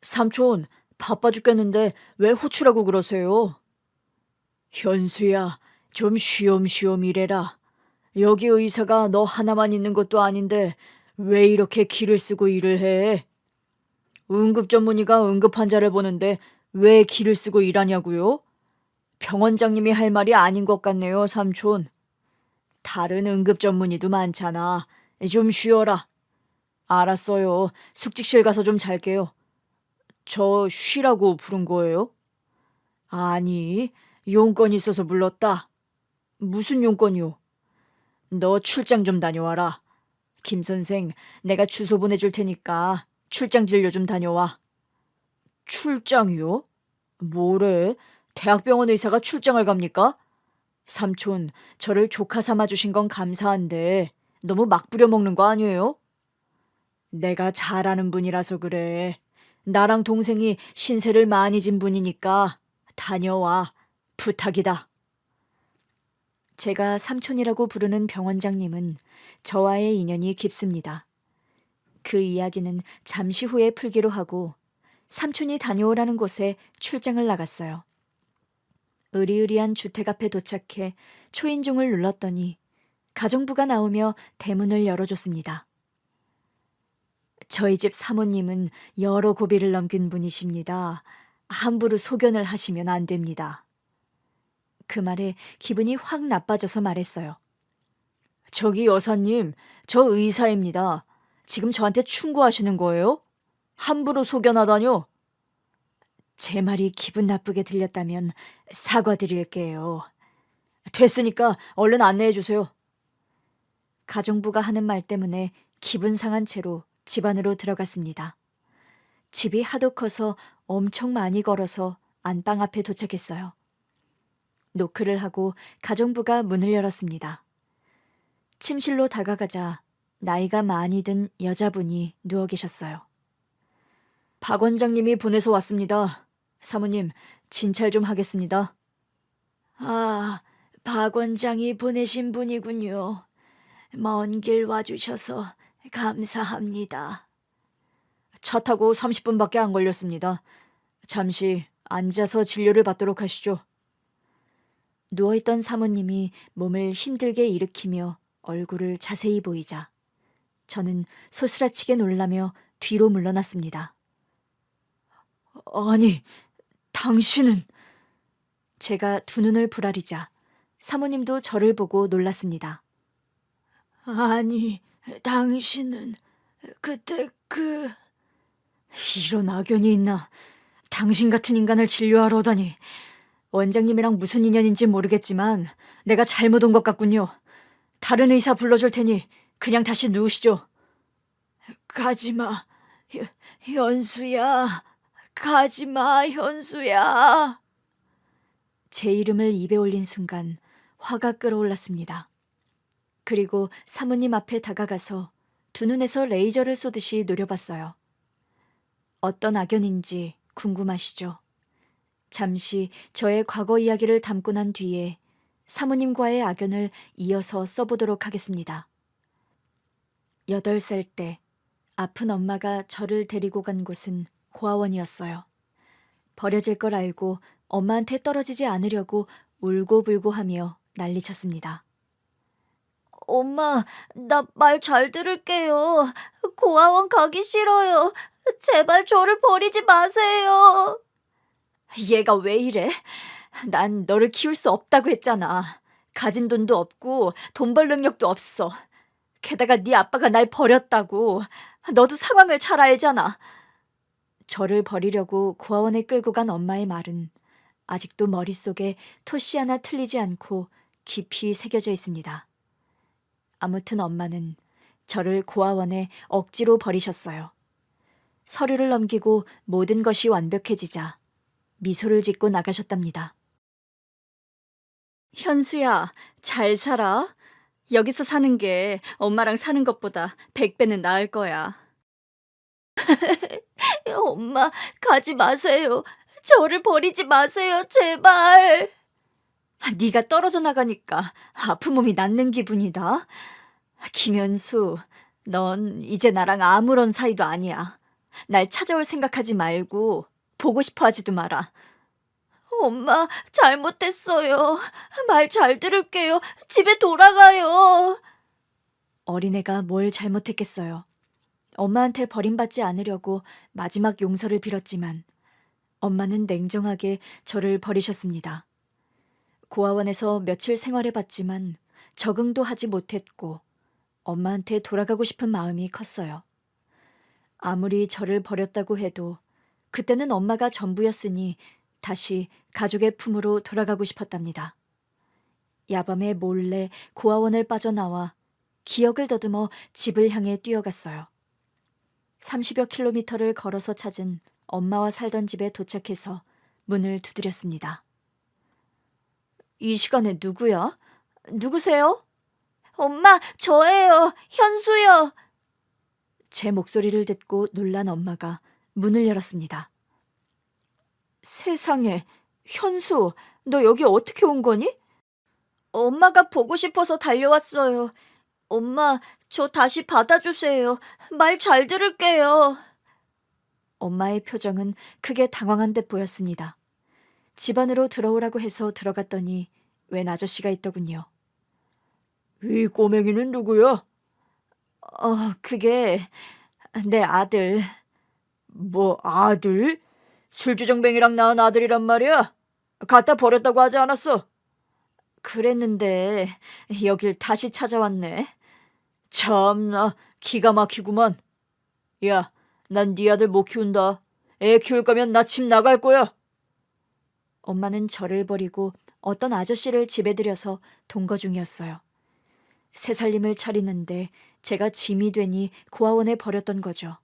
삼촌, 바빠 죽겠는데 왜 호출하고 그러세요? 현수야, 좀 쉬엄쉬엄 일해라. 여기 의사가 너 하나만 있는 것도 아닌데 왜 이렇게 기를 쓰고 일을 해? 응급 전문의가 응급 환자를 보는데 왜 기를 쓰고 일하냐고요? 병원장님이 할 말이 아닌 것 같네요, 삼촌. 다른 응급 전문의도 많잖아. 좀 쉬어라. 알았어요. 숙직실 가서 좀 잘게요. 저 쉬라고 부른 거예요? 아니, 용건이 있어서 불렀다. 무슨 용건이요? 너 출장 좀 다녀와라. 김 선생, 내가 주소 보내줄 테니까 출장 진료 좀 다녀와. 출장이요? 뭐래? 대학병원 의사가 출장을 갑니까? 삼촌, 저를 조카 삼아 주신 건 감사한데 너무 막 부려먹는 거 아니에요? 내가 잘 아는 분이라서 그래. 나랑 동생이 신세를 많이 진 분이니까 다녀와. 부탁이다. 제가 삼촌이라고 부르는 병원장님은 저와의 인연이 깊습니다. 그 이야기는 잠시 후에 풀기로 하고 삼촌이 다녀오라는 곳에 출장을 나갔어요. 으리으리한 주택 앞에 도착해 초인종을 눌렀더니 가정부가 나오며 대문을 열어줬습니다. 저희 집 사모님은 여러 고비를 넘긴 분이십니다. 함부로 소견을 하시면 안 됩니다. 그 말에 기분이 확 나빠져서 말했어요. 저기 여사님, 저 의사입니다. 지금 저한테 충고하시는 거예요? 함부로 소견하다뇨? 제 말이 기분 나쁘게 들렸다면 사과드릴게요. 됐으니까 얼른 안내해 주세요. 가정부가 하는 말 때문에 기분 상한 채로 집 안으로 들어갔습니다. 집이 하도 커서 엄청 많이 걸어서 안방 앞에 도착했어요. 노크를 하고 가정부가 문을 열었습니다. 침실로 다가가자 나이가 많이 든 여자분이 누워 계셨어요. 박 원장님이 보내서 왔습니다. 사모님, 진찰 좀 하겠습니다. 아, 박 원장이 보내신 분이군요. 먼 길 와주셔서 감사합니다. 차 타고 30분밖에 안 걸렸습니다. 잠시 앉아서 진료를 받도록 하시죠. 누워있던 사모님이 몸을 힘들게 일으키며 얼굴을 자세히 보이자 저는 소스라치게 놀라며 뒤로 물러났습니다. 아니, 당신은... 제가 두 눈을 부라리자 사모님도 저를 보고 놀랐습니다. 아니, 당신은 그때 이런 악연이 있나. 당신 같은 인간을 진료하러 오다니. 원장님이랑 무슨 인연인지 모르겠지만 내가 잘못 온 것 같군요. 다른 의사 불러줄 테니 그냥 다시 누우시죠. 가지마, 현수야. 가지마, 현수야. 제 이름을 입에 올린 순간 화가 끓어올랐습니다. 그리고 사모님 앞에 다가가서 두 눈에서 레이저를 쏘듯이 노려봤어요. 어떤 악연인지 궁금하시죠? 잠시 저의 과거 이야기를 담고 난 뒤에 사모님과의 악연을 이어서 써보도록 하겠습니다. 8살 때 아픈 엄마가 저를 데리고 간 곳은 고아원이었어요. 버려질 걸 알고 엄마한테 떨어지지 않으려고 울고불고 하며 난리쳤습니다. 엄마, 나 말 잘 들을게요. 고아원 가기 싫어요. 제발 저를 버리지 마세요. 얘가 왜 이래? 난 너를 키울 수 없다고 했잖아. 가진 돈도 없고 돈 벌 능력도 없어. 게다가 네 아빠가 날 버렸다고. 너도 상황을 잘 알잖아. 저를 버리려고 고아원에 끌고 간 엄마의 말은 아직도 머릿속에 토시 하나 틀리지 않고 깊이 새겨져 있습니다. 아무튼 엄마는 저를 고아원에 억지로 버리셨어요. 서류를 넘기고 모든 것이 완벽해지자 미소를 짓고 나가셨답니다. 현수야, 잘 살아. 여기서 사는 게 엄마랑 사는 것보다 100배는 나을 거야. 엄마, 가지 마세요. 저를 버리지 마세요, 제발. 네가 떨어져 나가니까 아픈 몸이 낫는 기분이다. 김현수, 넌 이제 나랑 아무런 사이도 아니야. 날 찾아올 생각하지 말고 보고 싶어 하지도 마라. 엄마, 잘못했어요. 말 잘 들을게요. 집에 돌아가요. 어린애가 뭘 잘못했겠어요. 엄마한테 버림받지 않으려고 마지막 용서를 빌었지만 엄마는 냉정하게 저를 버리셨습니다. 고아원에서 며칠 생활해봤지만 적응도 하지 못했고 엄마한테 돌아가고 싶은 마음이 컸어요. 아무리 저를 버렸다고 해도 그때는 엄마가 전부였으니 다시 가족의 품으로 돌아가고 싶었답니다. 야밤에 몰래 고아원을 빠져나와 기억을 더듬어 집을 향해 뛰어갔어요. 30여 킬로미터를 걸어서 찾은 엄마와 살던 집에 도착해서 문을 두드렸습니다. 이 시간에 누구야? 누구세요? 엄마, 저예요. 현수요. 제 목소리를 듣고 놀란 엄마가 문을 열었습니다. 세상에, 현수, 너 여기 어떻게 온 거니? 엄마가 보고 싶어서 달려왔어요. 엄마, 저 다시 받아주세요. 말 잘 들을게요. 엄마의 표정은 크게 당황한 듯 보였습니다. 집 안으로 들어오라고 해서 들어갔더니 웬 아저씨가 있더군요. 이 꼬맹이는 누구야? 그게 내 아들. 뭐 아들? 술주정뱅이랑 낳은 아들이란 말이야? 갖다 버렸다고 하지 않았어? 그랬는데 여길 다시 찾아왔네. 참나 기가 막히구만. 야, 난 네 아들 못 키운다. 애 키울 거면 나 집 나갈 거야. 엄마는 저를 버리고 어떤 아저씨를 집에 들여서 동거 중이었어요. 새살림을 차리는데 제가 짐이 되니 고아원에 버렸던 거죠.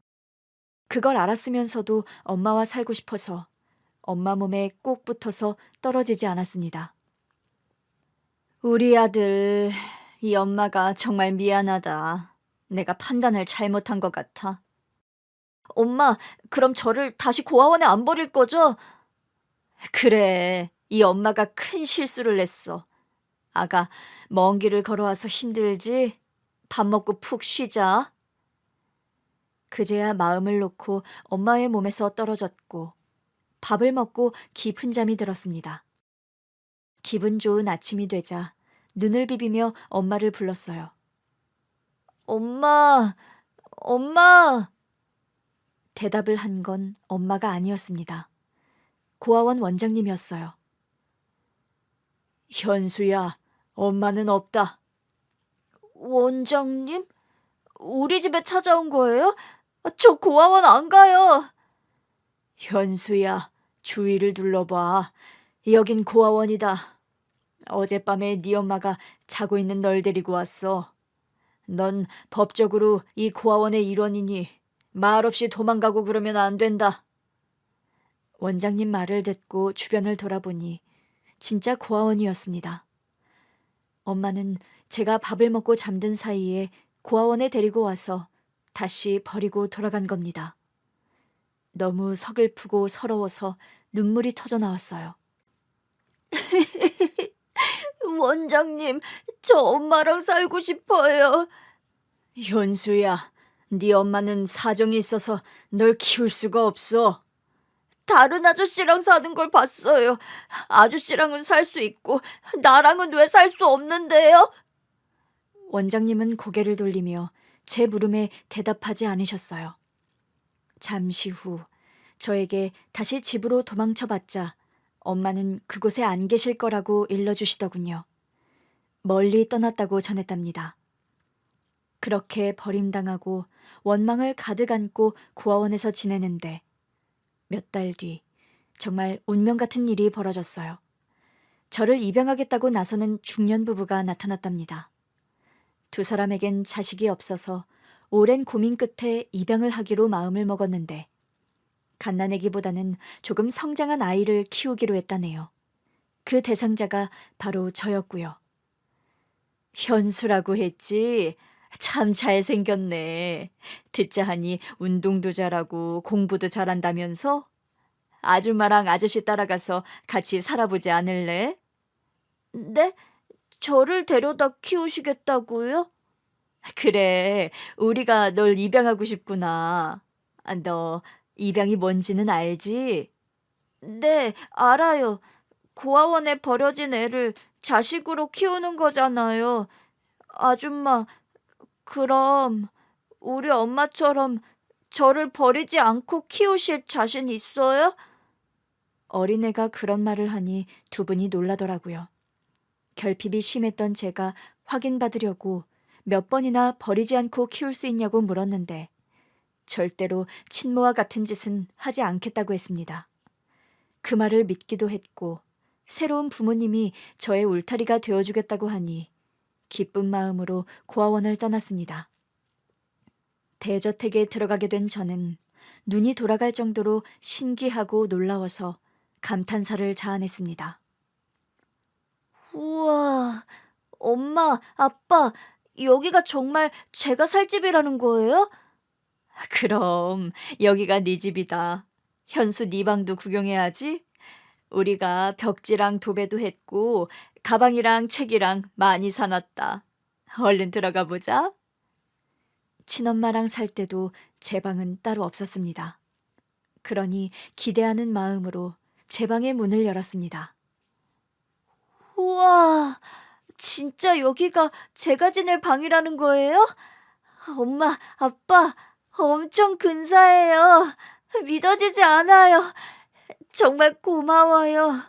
그걸 알았으면서도 엄마와 살고 싶어서 엄마 몸에 꼭 붙어서 떨어지지 않았습니다. 우리 아들, 이 엄마가 정말 미안하다. 내가 판단을 잘못한 것 같아. 엄마, 그럼 저를 다시 고아원에 안 버릴 거죠? 그래, 이 엄마가 큰 실수를 했어. 아가, 먼 길을 걸어와서 힘들지? 밥 먹고 푹 쉬자. 그제야 마음을 놓고 엄마의 몸에서 떨어졌고 밥을 먹고 깊은 잠이 들었습니다. 기분 좋은 아침이 되자 눈을 비비며 엄마를 불렀어요. 엄마, 엄마! 대답을 한 건 엄마가 아니었습니다. 고아원 원장님이었어요. 현수야, 엄마는 없다. 원장님? 우리 집에 찾아온 거예요? 저 고아원 안 가요. 현수야, 주위를 둘러봐. 여긴 고아원이다. 어젯밤에 네 엄마가 자고 있는 널 데리고 왔어. 넌 법적으로 이 고아원의 일원이니 말없이 도망가고 그러면 안 된다. 원장님 말을 듣고 주변을 돌아보니 진짜 고아원이었습니다. 엄마는 제가 밥을 먹고 잠든 사이에 고아원에 데리고 와서 다시 버리고 돌아간 겁니다. 너무 서글프고 서러워서 눈물이 터져 나왔어요. 원장님, 저 엄마랑 살고 싶어요. 현수야, 네 엄마는 사정이 있어서 널 키울 수가 없어. 다른 아저씨랑 사는 걸 봤어요. 아저씨랑은 살 수 있고 나랑은 왜 살 수 없는데요? 원장님은 고개를 돌리며 제 물음에 대답하지 않으셨어요. 잠시 후 저에게 다시 집으로 도망쳐봤자 엄마는 그곳에 안 계실 거라고 일러주시더군요. 멀리 떠났다고 전했답니다. 그렇게 버림당하고 원망을 가득 안고 고아원에서 지내는데 몇 달 뒤 정말 운명 같은 일이 벌어졌어요. 저를 입양하겠다고 나서는 중년 부부가 나타났답니다. 두 사람에겐 자식이 없어서 오랜 고민 끝에 입양을 하기로 마음을 먹었는데 갓난아기보다는 조금 성장한 아이를 키우기로 했다네요. 그 대상자가 바로 저였고요. 현수라고 했지? 참 잘생겼네. 듣자 하니 운동도 잘하고 공부도 잘한다면서? 아줌마랑 아저씨 따라가서 같이 살아보지 않을래? 네? 저를 데려다 키우시겠다고요? 그래, 우리가 널 입양하고 싶구나. 너 입양이 뭔지는 알지? 네, 알아요. 고아원에 버려진 애를 자식으로 키우는 거잖아요. 아줌마, 그럼 우리 엄마처럼 저를 버리지 않고 키우실 자신 있어요? 어린애가 그런 말을 하니 두 분이 놀라더라고요. 결핍이 심했던 제가 확인받으려고 몇 번이나 버리지 않고 키울 수 있냐고 물었는데 절대로 친모와 같은 짓은 하지 않겠다고 했습니다. 그 말을 믿기도 했고 새로운 부모님이 저의 울타리가 되어주겠다고 하니 기쁜 마음으로 고아원을 떠났습니다. 대저택에 들어가게 된 저는 눈이 돌아갈 정도로 신기하고 놀라워서 감탄사를 자아냈습니다. 우와, 엄마, 아빠, 여기가 정말 제가 살 집이라는 거예요? 그럼 여기가 네 집이다. 현수 네 방도 구경해야지. 우리가 벽지랑 도배도 했고 가방이랑 책이랑 많이 사놨다. 얼른 들어가 보자. 친엄마랑 살 때도 제 방은 따로 없었습니다. 그러니 기대하는 마음으로 제 방의 문을 열었습니다. 우와, 진짜 여기가 제가 지낼 방이라는 거예요? 엄마, 아빠, 엄청 근사해요. 믿어지지 않아요. 정말 고마워요.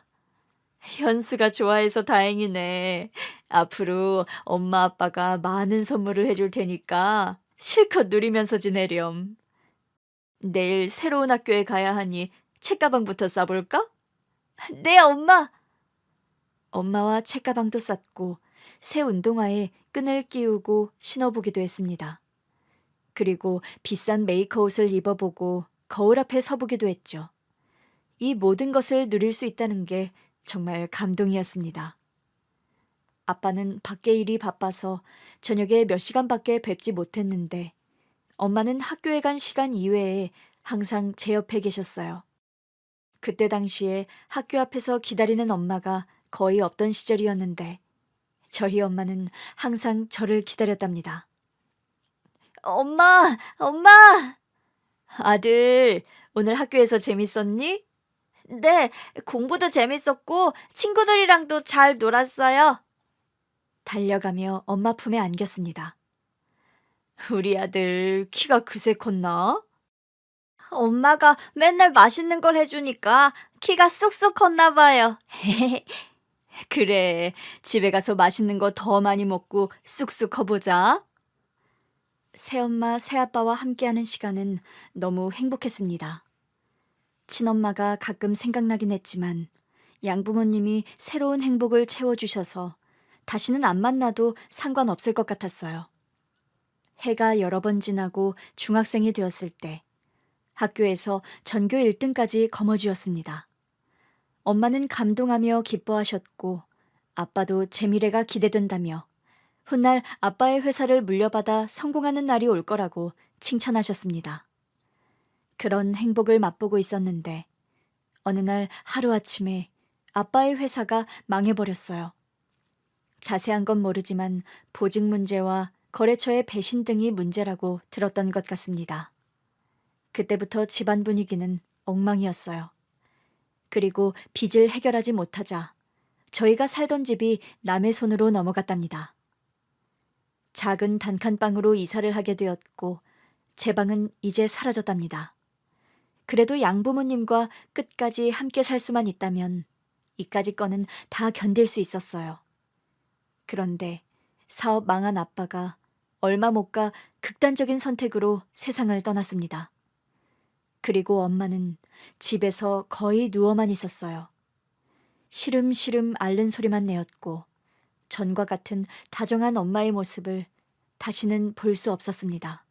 현수가 좋아해서 다행이네. 앞으로 엄마 아빠가 많은 선물을 해줄 테니까 실컷 누리면서 지내렴. 내일 새로운 학교에 가야 하니 책가방부터 싸볼까? 네, 엄마. 엄마와 책가방도 쌌고 새 운동화에 끈을 끼우고 신어보기도 했습니다. 그리고 비싼 메이커 옷을 입어보고 거울 앞에 서보기도 했죠. 이 모든 것을 누릴 수 있다는 게 정말 감동이었습니다. 아빠는 밖에 일이 바빠서 저녁에 몇 시간밖에 뵙지 못했는데 엄마는 학교에 간 시간 이외에 항상 제 옆에 계셨어요. 그때 당시에 학교 앞에서 기다리는 엄마가 거의 없던 시절이었는데 저희 엄마는 항상 저를 기다렸답니다. 엄마, 엄마! 아들, 오늘 학교에서 재밌었니? 네, 공부도 재밌었고 친구들이랑도 잘 놀았어요. 달려가며 엄마 품에 안겼습니다. 우리 아들 키가 그새 컸나? 엄마가 맨날 맛있는 걸 해주니까 키가 쑥쑥 컸나 봐요. 그래, 집에 가서 맛있는 거 더 많이 먹고 쑥쑥 커보자. 새엄마, 새아빠와 함께하는 시간은 너무 행복했습니다. 친엄마가 가끔 생각나긴 했지만 양부모님이 새로운 행복을 채워주셔서 다시는 안 만나도 상관없을 것 같았어요. 해가 여러 번 지나고 중학생이 되었을 때 학교에서 전교 1등까지 거머쥐었습니다. 엄마는 감동하며 기뻐하셨고 아빠도 제 미래가 기대된다며 훗날 아빠의 회사를 물려받아 성공하는 날이 올 거라고 칭찬하셨습니다. 그런 행복을 맛보고 있었는데 어느 날 하루아침에 아빠의 회사가 망해버렸어요. 자세한 건 모르지만 보직 문제와 거래처의 배신 등이 문제라고 들었던 것 같습니다. 그때부터 집안 분위기는 엉망이었어요. 그리고 빚을 해결하지 못하자 저희가 살던 집이 남의 손으로 넘어갔답니다. 작은 단칸방으로 이사를 하게 되었고 제 방은 이제 사라졌답니다. 그래도 양부모님과 끝까지 함께 살 수만 있다면 이까짓 거는 다 견딜 수 있었어요. 그런데 사업 망한 아빠가 얼마 못 가 극단적인 선택으로 세상을 떠났습니다. 그리고 엄마는 집에서 거의 누워만 있었어요. 시름시름 앓는 소리만 내었고 전과 같은 다정한 엄마의 모습을 다시는 볼 수 없었습니다.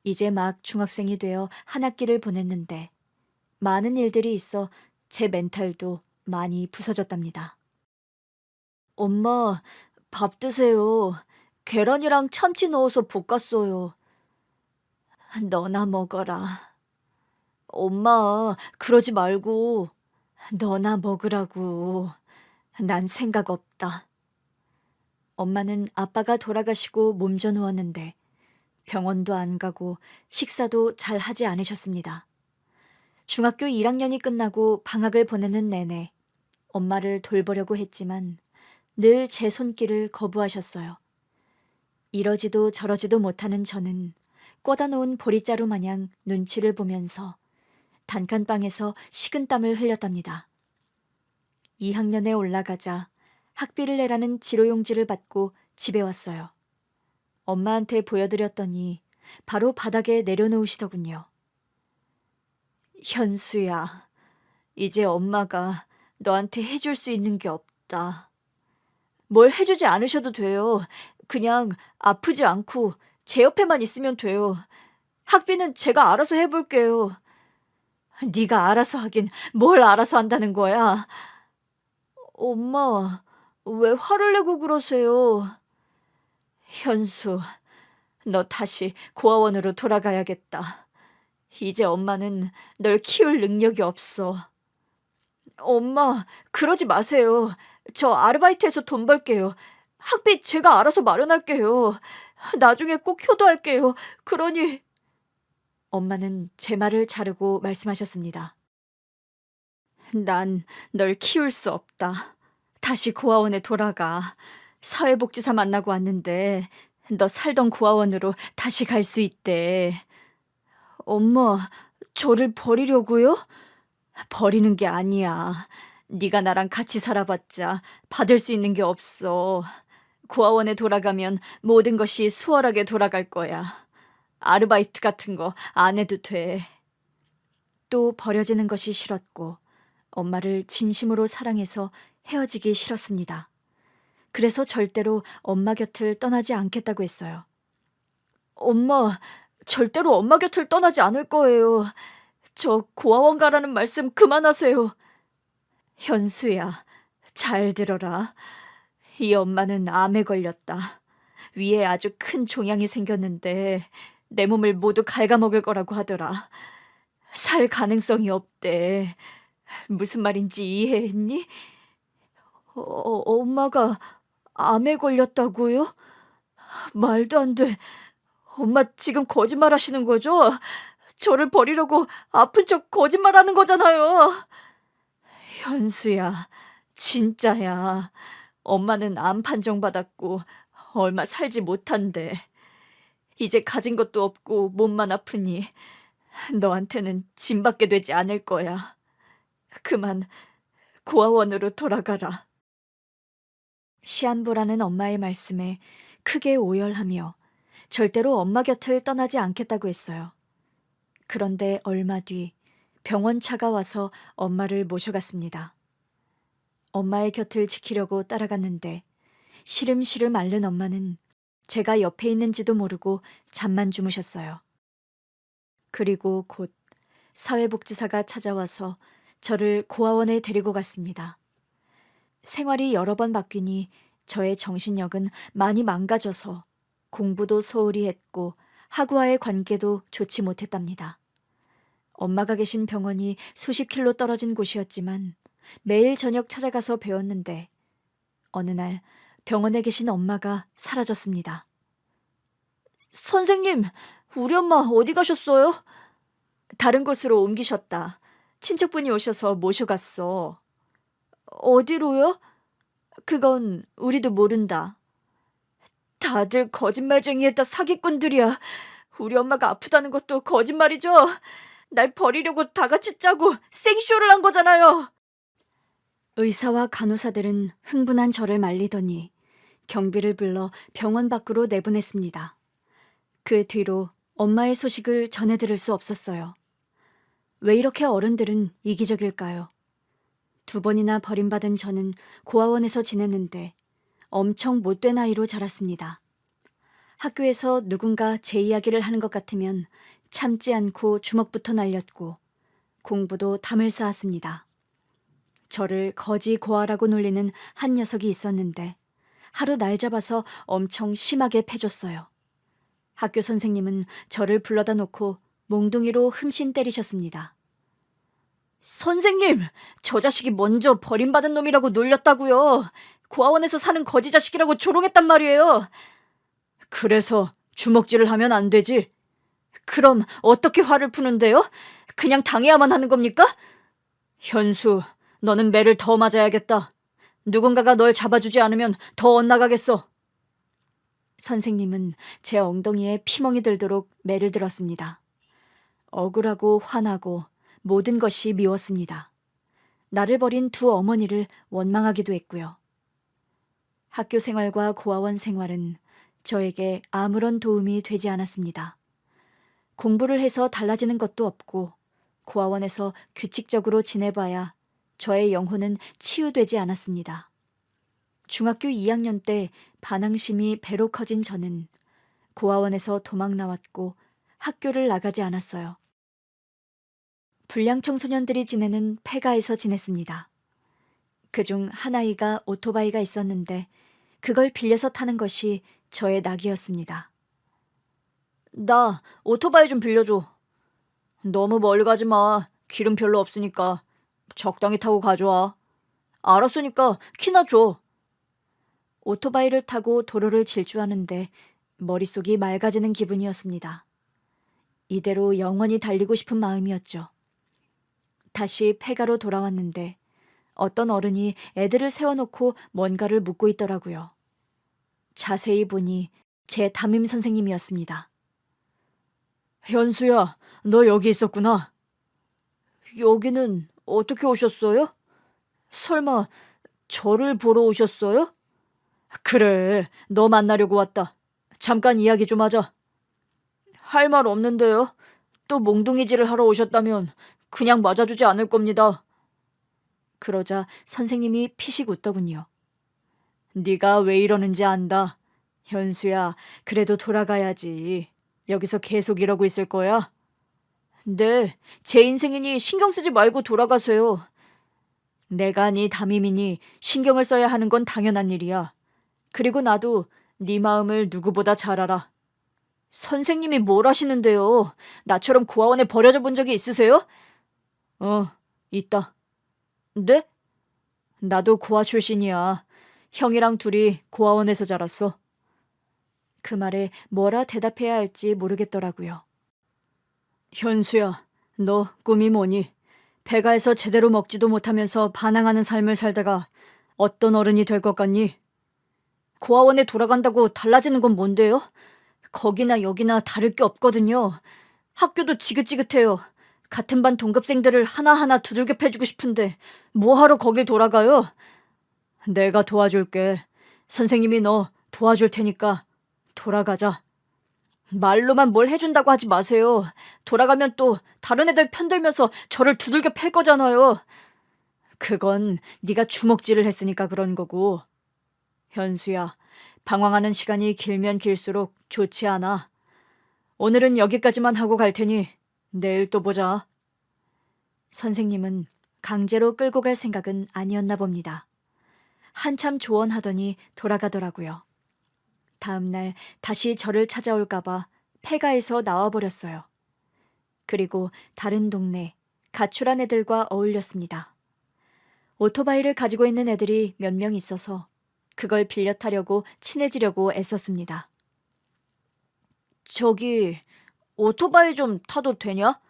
이제 막 중학생이 되어 한 학기를 보냈는데 많은 일들이 있어 제 멘탈도 많이 부서졌답니다. 엄마, 밥 드세요. 계란이랑 참치 넣어서 볶았어요. 너나 먹어라. 엄마, 그러지 말고 너나 먹으라고. 난 생각 없다. 엄마는 아빠가 돌아가시고 몸져 누웠는데 병원도 안 가고 식사도 잘 하지 않으셨습니다. 중학교 1학년이 끝나고 방학을 보내는 내내 엄마를 돌보려고 했지만 늘 제 손길을 거부하셨어요. 이러지도 저러지도 못하는 저는 꽂아 놓은 보릿자루 마냥 눈치를 보면서 단칸방에서 식은땀을 흘렸답니다. 2학년에 올라가자 학비를 내라는 지로용지를 받고 집에 왔어요. 엄마한테 보여드렸더니 바로 바닥에 내려놓으시더군요. 현수야, 이제 엄마가 너한테 해줄 수 있는 게 없다. 뭘 해주지 않으셔도 돼요. 그냥 아프지 않고 제 옆에만 있으면 돼요. 학비는 제가 알아서 해볼게요. 네가 알아서 하긴 뭘 알아서 한다는 거야. 엄마, 왜 화를 내고 그러세요? 현수, 너 다시 고아원으로 돌아가야겠다. 이제 엄마는 널 키울 능력이 없어. 엄마, 그러지 마세요. 저 아르바이트해서 돈 벌게요. 학비 제가 알아서 마련할게요. 나중에 꼭 효도할게요. 그러니... 엄마는 제 말을 자르고 말씀하셨습니다. 난 널 키울 수 없다. 다시 고아원에 돌아가. 사회복지사 만나고 왔는데 너 살던 고아원으로 다시 갈 수 있대. 엄마, 저를 버리려고요? 버리는 게 아니야. 네가 나랑 같이 살아봤자 받을 수 있는 게 없어. 고아원에 돌아가면 모든 것이 수월하게 돌아갈 거야. 아르바이트 같은 거 안 해도 돼. 또 버려지는 것이 싫었고 엄마를 진심으로 사랑해서 헤어지기 싫었습니다. 그래서 절대로 엄마 곁을 떠나지 않겠다고 했어요. 엄마, 절대로 엄마 곁을 떠나지 않을 거예요. 저 고아원 가라는 말씀 그만하세요. 현수야, 잘 들어라. 이 엄마는 암에 걸렸다. 위에 아주 큰 종양이 생겼는데 내 몸을 모두 갉아먹을 거라고 하더라. 살 가능성이 없대. 무슨 말인지 이해했니? 엄마가 암에 걸렸다고요? 말도 안 돼. 엄마 지금 거짓말 하시는 거죠? 저를 버리려고 아픈 척 거짓말하는 거잖아요. 현수야, 진짜야. 엄마는 암 판정받았고 얼마 살지 못한대. 이제 가진 것도 없고 몸만 아프니 너한테는 짐밖에 되지 않을 거야. 그만 고아원으로 돌아가라. 시한부라는 엄마의 말씀에 크게 오열하며 절대로 엄마 곁을 떠나지 않겠다고 했어요. 그런데 얼마 뒤 병원 차가 와서 엄마를 모셔갔습니다. 엄마의 곁을 지키려고 따라갔는데 시름시름 앓는 엄마는 제가 옆에 있는지도 모르고 잠만 주무셨어요. 그리고 곧 사회복지사가 찾아와서 저를 고아원에 데리고 갔습니다. 생활이 여러 번 바뀌니 저의 정신력은 많이 망가져서 공부도 소홀히 했고 학우와의 관계도 좋지 못했답니다. 엄마가 계신 병원이 수십 킬로 떨어진 곳이었지만 매일 저녁 찾아가서 배웠는데 어느 날 병원에 계신 엄마가 사라졌습니다. 선생님, 우리 엄마 어디 가셨어요? 다른 곳으로 옮기셨다. 친척분이 오셔서 모셔갔어. 어디로요? 그건 우리도 모른다. 다들 거짓말쟁이에다 사기꾼들이야. 우리 엄마가 아프다는 것도 거짓말이죠? 날 버리려고 다 같이 짜고 생쇼를 한 거잖아요. 의사와 간호사들은 흥분한 저를 말리더니 경비를 불러 병원 밖으로 내보냈습니다. 그 뒤로 엄마의 소식을 전해 들을 수 없었어요. 왜 이렇게 어른들은 이기적일까요? 2번이나 버림받은 저는 고아원에서 지냈는데 엄청 못된 아이로 자랐습니다. 학교에서 누군가 제 이야기를 하는 것 같으면 참지 않고 주먹부터 날렸고 공부도 담을 쌓았습니다. 저를 거지 고아라고 놀리는 한 녀석이 있었는데 하루 날 잡아서 엄청 심하게 패줬어요. 학교 선생님은 저를 불러다 놓고 몽둥이로 흠씬 때리셨습니다. 선생님, 저 자식이 먼저 버림받은 놈이라고 놀렸다고요. 고아원에서 사는 거지 자식이라고 조롱했단 말이에요. 그래서 주먹질을 하면 안 되지. 그럼 어떻게 화를 푸는데요? 그냥 당해야만 하는 겁니까? 현수, 너는 매를 더 맞아야겠다. 누군가가 널 잡아주지 않으면 더 엇나가겠어. 선생님은 제 엉덩이에 피멍이 들도록 매를 들었습니다. 억울하고 화나고 모든 것이 미웠습니다. 나를 버린 두 어머니를 원망하기도 했고요. 학교 생활과 고아원 생활은 저에게 아무런 도움이 되지 않았습니다. 공부를 해서 달라지는 것도 없고 고아원에서 규칙적으로 지내봐야 저의 영혼은 치유되지 않았습니다. 중학교 2학년 때 반항심이 배로 커진 저는 고아원에서 도망 나왔고 학교를 나가지 않았어요. 불량 청소년들이 지내는 폐가에서 지냈습니다. 그중 한 아이가 오토바이가 있었는데 그걸 빌려서 타는 것이 저의 낙이었습니다. 나 오토바이 좀 빌려줘. 너무 멀리 가지 마. 기름 별로 없으니까 적당히 타고 가져와. 알았으니까 키나 줘. 오토바이를 타고 도로를 질주하는데 머릿속이 맑아지는 기분이었습니다. 이대로 영원히 달리고 싶은 마음이었죠. 다시 폐가로 돌아왔는데 어떤 어른이 애들을 세워놓고 뭔가를 묻고 있더라고요. 자세히 보니 제 담임 선생님이었습니다. 현수야, 너 여기 있었구나. 여기는 어떻게 오셨어요? 설마 저를 보러 오셨어요? 그래, 너 만나려고 왔다. 잠깐 이야기 좀 하자. 할 말 없는데요. 또 몽둥이질을 하러 오셨다면 그냥 맞아주지 않을 겁니다. 그러자 선생님이 피식 웃더군요. 네가 왜 이러는지 안다. 현수야, 그래도 돌아가야지. 여기서 계속 이러고 있을 거야? 네, 제 인생이니 신경 쓰지 말고 돌아가세요. 내가 네 담임이니 신경을 써야 하는 건 당연한 일이야. 그리고 나도 네 마음을 누구보다 잘 알아. 선생님이 뭘 하시는데요? 나처럼 고아원에 버려져 본 적이 있으세요? 있다. 네? 나도 고아 출신이야. 형이랑 둘이 고아원에서 자랐어. 그 말에 뭐라 대답해야 할지 모르겠더라고요. 현수야, 너 꿈이 뭐니? 배가에서 제대로 먹지도 못하면서 반항하는 삶을 살다가 어떤 어른이 될 것 같니? 고아원에 돌아간다고 달라지는 건 뭔데요? 거기나 여기나 다를 게 없거든요. 학교도 지긋지긋해요. 같은 반 동급생들을 하나하나 두들겨 패주고 싶은데 뭐하러 거길 돌아가요? 내가 도와줄게. 선생님이 너 도와줄 테니까 돌아가자. 말로만 뭘 해준다고 하지 마세요. 돌아가면 또 다른 애들 편들면서 저를 두들겨 팰 거잖아요. 그건 네가 주먹질을 했으니까 그런 거고. 현수야, 방황하는 시간이 길면 길수록 좋지 않아. 오늘은 여기까지만 하고 갈 테니 내일 또 보자. 선생님은 강제로 끌고 갈 생각은 아니었나 봅니다. 한참 조언하더니 돌아가더라고요. 다음 날 다시 저를 찾아올까봐 폐가에서 나와버렸어요. 그리고 다른 동네 가출한 애들과 어울렸습니다. 오토바이를 가지고 있는 애들이 몇 명 있어서 그걸 빌려 타려고 친해지려고 애썼습니다. 저기 오토바이 좀 타도 되냐?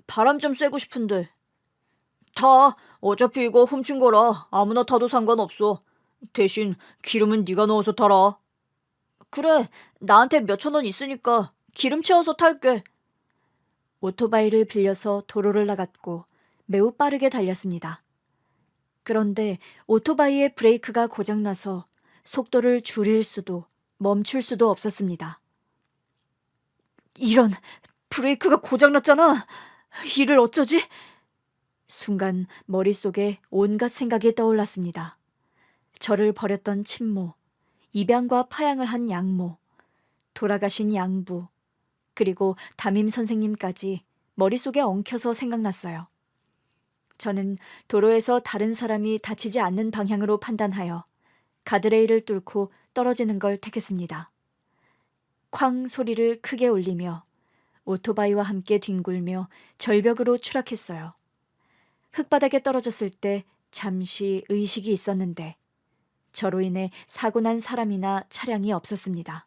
바람 좀 쐬고 싶은데. 타. 어차피 이거 훔친 거라 아무나 타도 상관없어. 대신 기름은 네가 넣어서 타라. 그래, 나한테 몇천 원 있으니까 기름 채워서 탈게. 오토바이를 빌려서 도로를 나갔고 매우 빠르게 달렸습니다. 그런데 오토바이의 브레이크가 고장나서 속도를 줄일 수도 멈출 수도 없었습니다. 이런, 브레이크가 고장났잖아. 이를 어쩌지? 순간 머릿속에 온갖 생각이 떠올랐습니다. 저를 버렸던 친모, 입양과 파양을 한 양모, 돌아가신 양부, 그리고 담임 선생님까지 머릿속에 엉켜서 생각났어요. 저는 도로에서 다른 사람이 다치지 않는 방향으로 판단하여 가드레일을 뚫고 떨어지는 걸 택했습니다. 쾅 소리를 크게 울리며 오토바이와 함께 뒹굴며 절벽으로 추락했어요. 흙바닥에 떨어졌을 때 잠시 의식이 있었는데 저로 인해 사고 난 사람이나 차량이 없었습니다.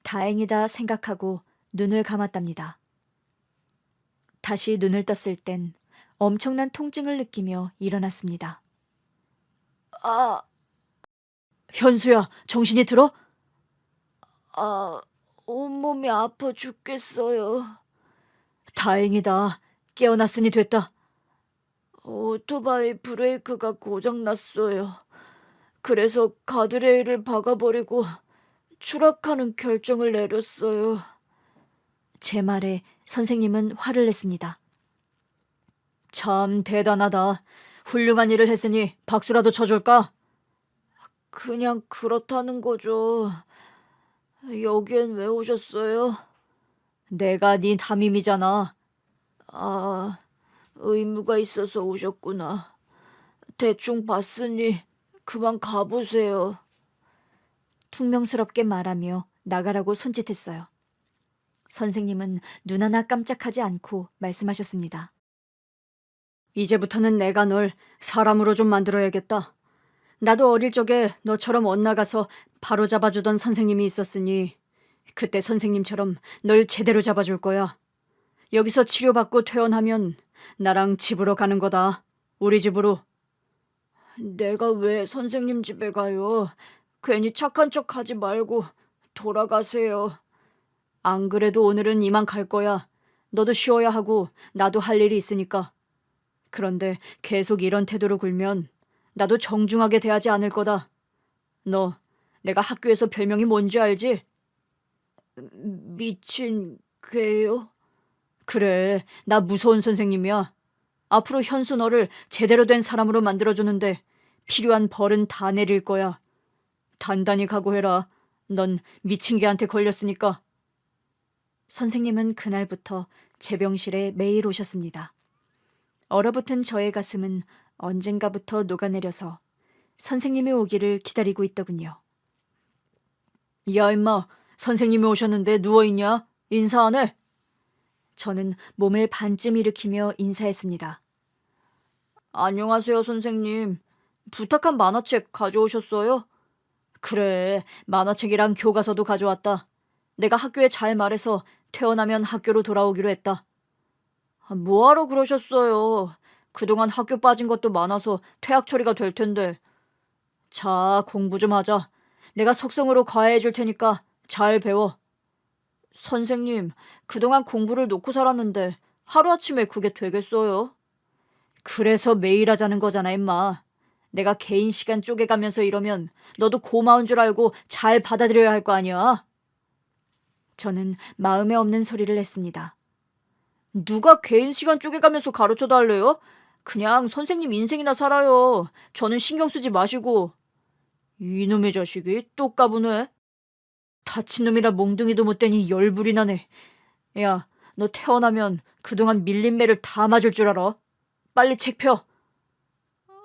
다행이다 생각하고 눈을 감았답니다. 다시 눈을 떴을 땐 엄청난 통증을 느끼며 일어났습니다. 아, 현수야, 정신이 들어? 아, 온몸이 아파 죽겠어요. 다행이다. 깨어났으니 됐다. 오토바이 브레이크가 고장났어요. 그래서 가드레일을 박아버리고 추락하는 결정을 내렸어요. 제 말에 선생님은 화를 냈습니다. 참 대단하다. 훌륭한 일을 했으니 박수라도 쳐줄까? 그냥 그렇다는 거죠. 여기엔 왜 오셨어요? 내가 네 담임이잖아. 아, 의무가 있어서 오셨구나. 대충 봤으니 그만 가보세요. 퉁명스럽게 말하며 나가라고 손짓했어요. 선생님은 눈 하나 깜짝하지 않고 말씀하셨습니다. 이제부터는 내가 널 사람으로 좀 만들어야겠다. 나도 어릴 적에 너처럼 엇나가서 바로 잡아주던 선생님이 있었으니 그때 선생님처럼 널 제대로 잡아줄 거야. 여기서 치료받고 퇴원하면 나랑 집으로 가는 거다. 우리 집으로. 내가 왜 선생님 집에 가요? 괜히 착한 척 하지 말고 돌아가세요. 안 그래도 오늘은 이만 갈 거야. 너도 쉬어야 하고 나도 할 일이 있으니까. 그런데 계속 이런 태도로 굴면 나도 정중하게 대하지 않을 거다. 너 내가 학교에서 별명이 뭔지 알지? 미친 괴요? 그래, 나 무서운 선생님이야. 앞으로 현수 너를 제대로 된 사람으로 만들어주는데 필요한 벌은 다 내릴 거야. 단단히 각오해라. 넌 미친 개한테 걸렸으니까. 선생님은 그날부터 제 병실에 매일 오셨습니다. 얼어붙은 저의 가슴은 언젠가부터 녹아내려서 선생님이 오기를 기다리고 있더군요. 야 임마, 선생님이 오셨는데 누워있냐? 인사 안 해? 저는 몸을 반쯤 일으키며 인사했습니다. 안녕하세요 선생님. 부탁한 만화책 가져오셨어요? 그래, 만화책이랑 교과서도 가져왔다. 내가 학교에 잘 말해서 퇴원하면 학교로 돌아오기로 했다. 뭐하러 그러셨어요? 그동안 학교 빠진 것도 많아서 퇴학 처리가 될 텐데. 자, 공부 좀 하자. 내가 속성으로 과외해 줄 테니까 잘 배워. 선생님, 그동안 공부를 놓고 살았는데 하루아침에 그게 되겠어요? 그래서 매일 하자는 거잖아, 임마. 내가 개인 시간 쪼개가면서 이러면 너도 고마운 줄 알고 잘 받아들여야 할 거 아니야? 저는 마음에 없는 소리를 했습니다. 누가 개인 시간 쪼개가면서 가르쳐 달래요? 그냥 선생님 인생이나 살아요. 저는 신경 쓰지 마시고. 이놈의 자식이 또 까부네. 다친 놈이라 몽둥이도 못 대니 열불이 나네. 야, 너 태어나면 그동안 밀린 매를 다 맞을 줄 알아? 빨리 책 펴.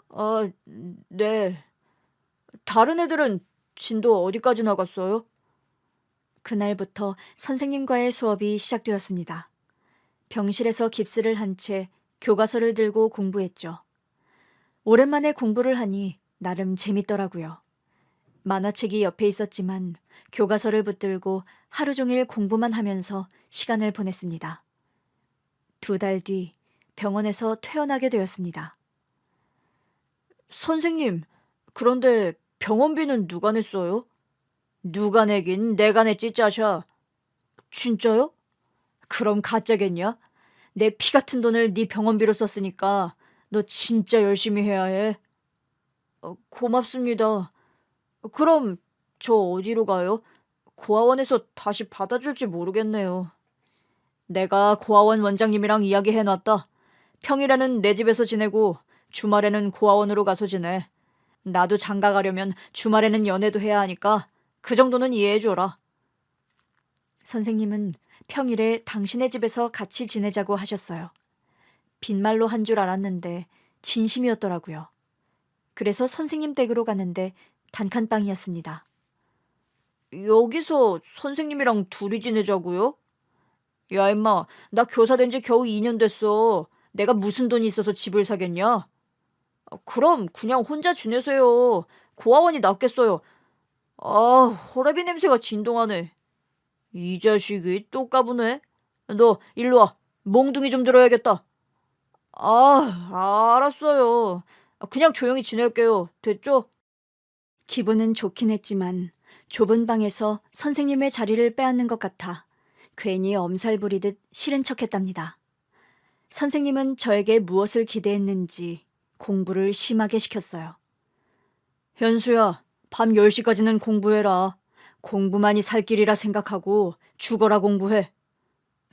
아, 네. 다른 애들은 진도 어디까지 나갔어요? 그날부터 선생님과의 수업이 시작되었습니다. 병실에서 깁스를 한 채 교과서를 들고 공부했죠. 오랜만에 공부를 하니 나름 재밌더라고요. 만화책이 옆에 있었지만 교과서를 붙들고 하루 종일 공부만 하면서 시간을 보냈습니다. 2달 뒤 병원에서 퇴원하게 되었습니다. 선생님, 그런데 병원비는 누가 냈어요? 누가 내긴 내가 냈지 짜샤. 진짜요? 그럼 가짜겠냐? 내 피 같은 돈을 네 병원비로 썼으니까 너 진짜 열심히 해야 해. 고맙습니다. 그럼 저 어디로 가요? 고아원에서 다시 받아줄지 모르겠네요. 내가 고아원 원장님이랑 이야기해놨다. 평일에는 내 집에서 지내고 주말에는 고아원으로 가서 지내. 나도 장가 가려면 주말에는 연애도 해야 하니까 그 정도는 이해해줘라. 선생님은 평일에 당신의 집에서 같이 지내자고 하셨어요. 빈말로 한 줄 알았는데 진심이었더라고요. 그래서 선생님 댁으로 갔는데 단칸방이었습니다. 여기서 선생님이랑 둘이 지내자고요? 야 임마, 나 교사 된 지 겨우 2년 됐어. 내가 무슨 돈이 있어서 집을 사겠냐? 그럼 그냥 혼자 지내세요. 고아원이 낫겠어요. 아, 호레비 냄새가 진동하네. 이 자식이 또 까부네. 너 일로 와. 몽둥이 좀 들어야겠다. 알았어요. 그냥 조용히 지낼게요. 됐죠? 기분은 좋긴 했지만 좁은 방에서 선생님의 자리를 빼앗는 것 같아 괜히 엄살 부리듯 싫은 척했답니다. 선생님은 저에게 무엇을 기대했는지 공부를 심하게 시켰어요. 현수야, 밤 10시까지는 공부해라. 공부만이 살 길이라 생각하고 죽어라 공부해.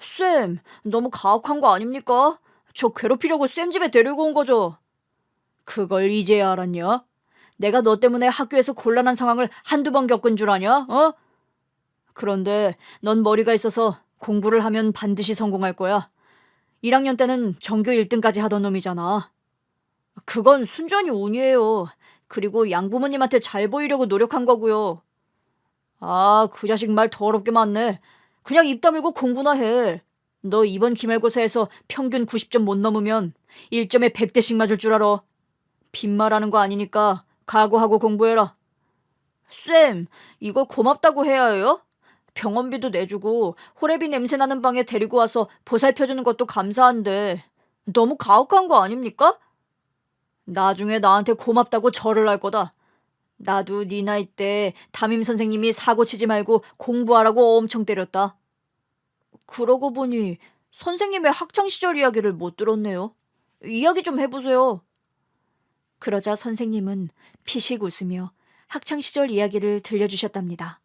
쌤, 너무 가혹한 거 아닙니까? 저 괴롭히려고 쌤 집에 데리고 온 거죠. 그걸 이제야 알았냐? 내가 너 때문에 학교에서 곤란한 상황을 한두 번 겪은 줄 아냐? 어? 그런데 넌 머리가 있어서 공부를 하면 반드시 성공할 거야. 1학년 때는 전교 1등까지 하던 놈이잖아. 그건 순전히 운이에요. 그리고 양부모님한테 잘 보이려고 노력한 거고요. 그 자식 말 더럽게 많네. 그냥 입 다물고 공부나 해. 너 이번 기말고사에서 평균 90점 못 넘으면 1점에 100대씩 맞을 줄 알아. 빈말하는 거 아니니까 각오하고 공부해라. 쌤, 이걸 고맙다고 해야 해요? 병원비도 내주고 호래비 냄새나는 방에 데리고 와서 보살펴주는 것도 감사한데 너무 가혹한 거 아닙니까? 나중에 나한테 고맙다고 절을 할 거다. 나도 네 나이 때 담임 선생님이 사고 치지 말고 공부하라고 엄청 때렸다. 그러고 보니 선생님의 학창시절 이야기를 못 들었네요. 이야기 좀 해보세요. 그러자 선생님은 피식 웃으며 학창시절 이야기를 들려주셨답니다.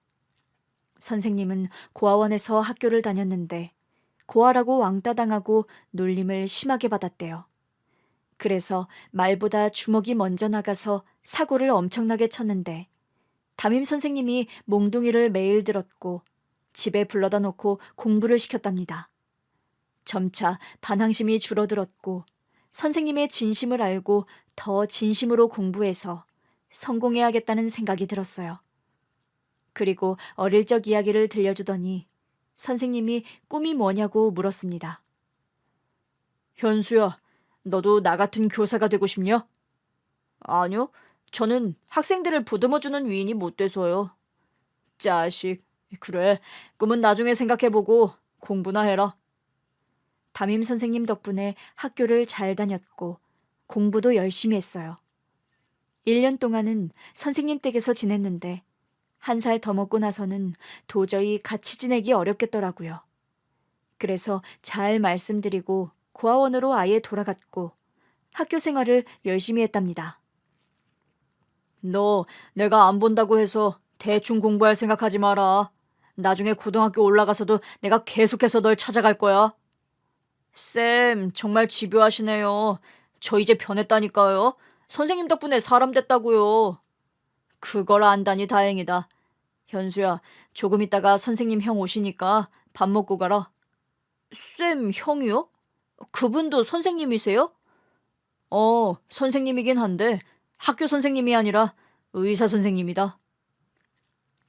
선생님은 고아원에서 학교를 다녔는데 고아라고 왕따 당하고 놀림을 심하게 받았대요. 그래서 말보다 주먹이 먼저 나가서 사고를 엄청나게 쳤는데 담임 선생님이 몽둥이를 매일 들었고 집에 불러다 놓고 공부를 시켰답니다. 점차 반항심이 줄어들었고 선생님의 진심을 알고 더 진심으로 공부해서 성공해야겠다는 생각이 들었어요. 그리고 어릴 적 이야기를 들려주더니 선생님이 꿈이 뭐냐고 물었습니다. 현수야, 너도 나 같은 교사가 되고 싶냐? 아니요, 저는 학생들을 보듬어주는 위인이 못 돼서요. 자식, 그래, 꿈은 나중에 생각해보고 공부나 해라. 담임 선생님 덕분에 학교를 잘 다녔고 공부도 열심히 했어요. 1년 동안은 선생님 댁에서 지냈는데 1살 더 먹고 나서는 도저히 같이 지내기 어렵겠더라고요. 그래서 잘 말씀드리고 고아원으로 아예 돌아갔고 학교 생활을 열심히 했답니다. 너 내가 안 본다고 해서 대충 공부할 생각하지 마라. 나중에 고등학교 올라가서도 내가 계속해서 널 찾아갈 거야. 쌤, 정말 집요하시네요. 저 이제 변했다니까요. 선생님 덕분에 사람 됐다고요. 그걸 안다니 다행이다. 현수야, 조금 있다가 선생님 형 오시니까 밥 먹고 가라. 쌤, 형이요? 그분도 선생님이세요? 선생님이긴 한데 학교 선생님이 아니라 의사 선생님이다.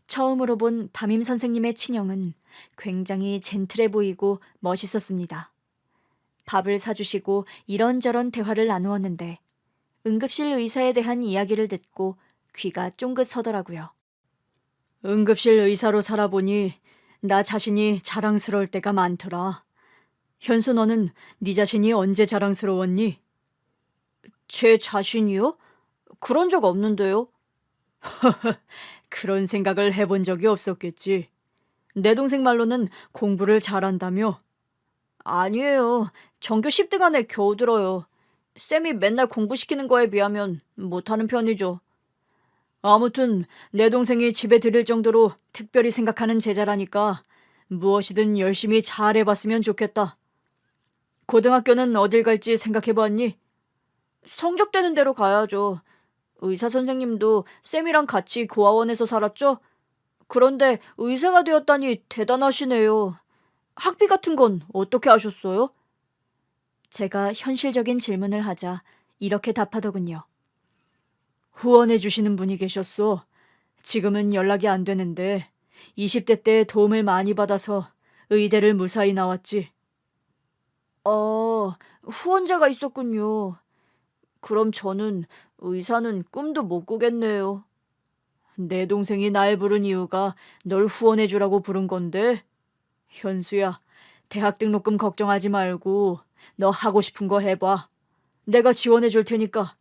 처음으로 본 담임 선생님의 친형은 굉장히 젠틀해 보이고 멋있었습니다. 밥을 사주시고 이런저런 대화를 나누었는데 응급실 의사에 대한 이야기를 듣고 귀가 쫑긋 서더라고요. 응급실 의사로 살아보니 나 자신이 자랑스러울 때가 많더라. 현수, 너는 네 자신이 언제 자랑스러웠니? 제 자신이요? 그런 적 없는데요. 그런 생각을 해본 적이 없었겠지. 내 동생 말로는 공부를 잘한다며? 아니에요. 전교 10등 안에 겨우 들어요. 쌤이 맨날 공부시키는 거에 비하면 못하는 편이죠. 아무튼 내 동생이 집에 들일 정도로 특별히 생각하는 제자라니까 무엇이든 열심히 잘해봤으면 좋겠다. 고등학교는 어딜 갈지 생각해봤니? 성적되는 대로 가야죠. 의사 선생님도 쌤이랑 같이 고아원에서 살았죠? 그런데 의사가 되었다니 대단하시네요. 학비 같은 건 어떻게 하셨어요? 제가 현실적인 질문을 하자 이렇게 답하더군요. 후원해 주시는 분이 계셨어. 지금은 연락이 안 되는데 20대 때 도움을 많이 받아서 의대를 무사히 나왔지. 후원자가 있었군요. 그럼 저는 의사는 꿈도 못 꾸겠네요. 내 동생이 날 부른 이유가 널 후원해 주라고 부른 건데 현수야, 대학 등록금 걱정하지 말고 너 하고 싶은 거 해봐. 내가 지원해 줄 테니까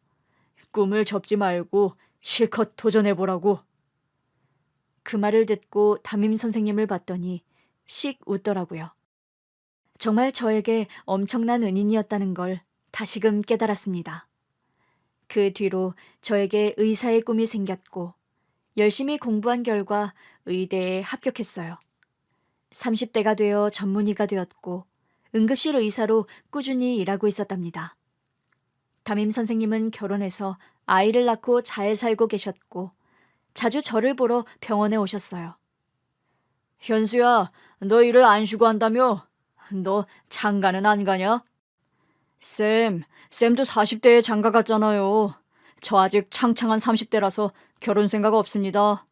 꿈을 접지 말고 실컷 도전해보라고. 그 말을 듣고 담임 선생님을 봤더니 씩 웃더라고요. 정말 저에게 엄청난 은인이었다는 걸 다시금 깨달았습니다. 그 뒤로 저에게 의사의 꿈이 생겼고 열심히 공부한 결과 의대에 합격했어요. 30대가 되어 전문의가 되었고 응급실 의사로 꾸준히 일하고 있었답니다. 담임 선생님은 결혼해서 아이를 낳고 잘 살고 계셨고 자주 저를 보러 병원에 오셨어요. 현수야, 너 일을 안 쉬고 한다며? 너 장가는 안 가냐? 쌤도 40대에 장가 갔잖아요. 저 아직 창창한 30대라서 결혼 생각 없습니다.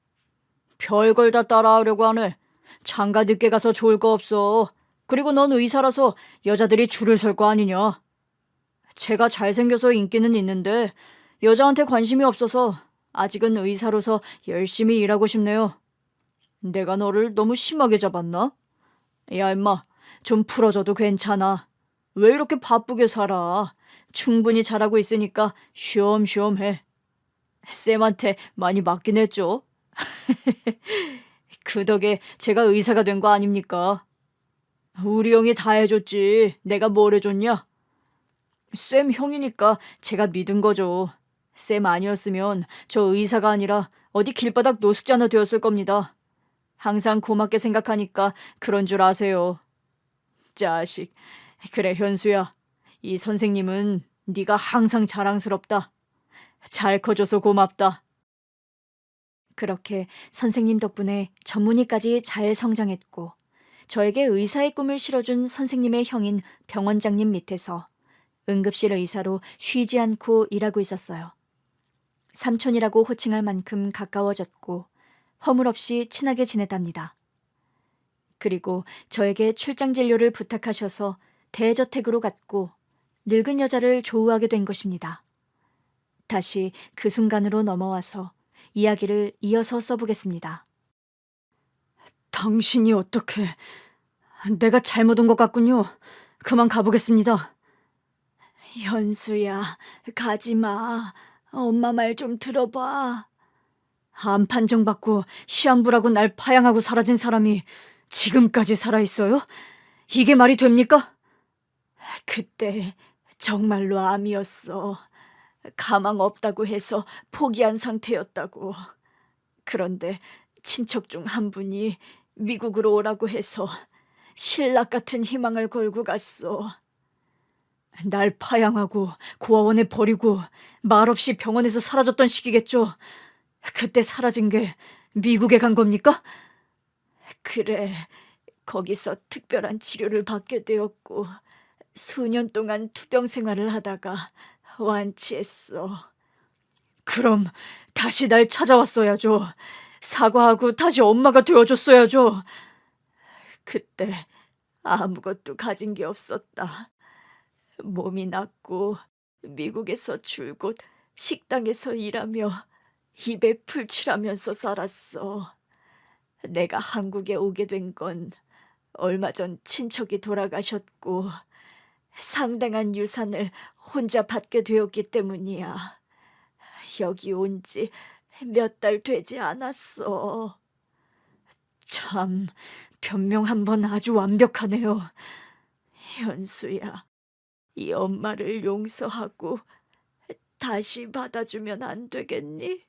별걸 다 따라하려고 하네. 장가 늦게 가서 좋을 거 없어. 그리고 넌 의사라서 여자들이 줄을 설 거 아니냐. 제가 잘생겨서 인기는 있는데 여자한테 관심이 없어서 아직은 의사로서 열심히 일하고 싶네요. 내가 너를 너무 심하게 잡았나? 야, 임마, 좀 풀어줘도 괜찮아. 왜 이렇게 바쁘게 살아? 충분히 잘하고 있으니까 쉬엄쉬엄 해. 쌤한테 많이 맞긴 했죠. 그 덕에 제가 의사가 된 거 아닙니까? 우리 형이 다 해줬지. 내가 뭘 해줬냐? 쌤 형이니까 제가 믿은 거죠. 쌤 아니었으면 저 의사가 아니라 어디 길바닥 노숙자나 되었을 겁니다. 항상 고맙게 생각하니까 그런 줄 아세요. 자식. 그래, 현수야. 이 선생님은 네가 항상 자랑스럽다. 잘 커줘서 고맙다. 그렇게 선생님 덕분에 전문의까지 잘 성장했고 저에게 의사의 꿈을 실어준 선생님의 형인 병원장님 밑에서 응급실 의사로 쉬지 않고 일하고 있었어요. 삼촌이라고 호칭할 만큼 가까워졌고 허물없이 친하게 지냈답니다. 그리고 저에게 출장 진료를 부탁하셔서 대저택으로 갔고 늙은 여자를 조우하게 된 것입니다. 다시 그 순간으로 넘어와서 이야기를 이어서 써보겠습니다. 당신이 어떻게... 내가 잘못 온 것 같군요. 그만 가보겠습니다. 현수야, 가지마. 엄마 말 좀 들어봐. 암 판정받고 시한부라고 날 파양하고 사라진 사람이 지금까지 살아있어요? 이게 말이 됩니까? 그때 정말로 암이었어. 가망 없다고 해서 포기한 상태였다고. 그런데 친척 중 한 분이 미국으로 오라고 해서 신락 같은 희망을 걸고 갔어. 날 파양하고 고아원에 버리고 말없이 병원에서 사라졌던 시기겠죠. 그때 사라진 게 미국에 간 겁니까? 그래, 거기서 특별한 치료를 받게 되었고 수년 동안 투병 생활을 하다가 완치했어. 그럼 다시 날 찾아왔어야죠. 사과하고 다시 엄마가 되어줬어야죠. 그때 아무것도 가진 게 없었다. 몸이 낫고 미국에서 줄곧 식당에서 일하며 입에 풀칠하면서 살았어. 내가 한국에 오게 된 건 얼마 전 친척이 돌아가셨고 상당한 유산을 혼자 받게 되었기 때문이야. 여기 온 지 몇 달 되지 않았어. 참, 변명 한 번 아주 완벽하네요. 현수야, 이 엄마를 용서하고 다시 받아주면 안 되겠니?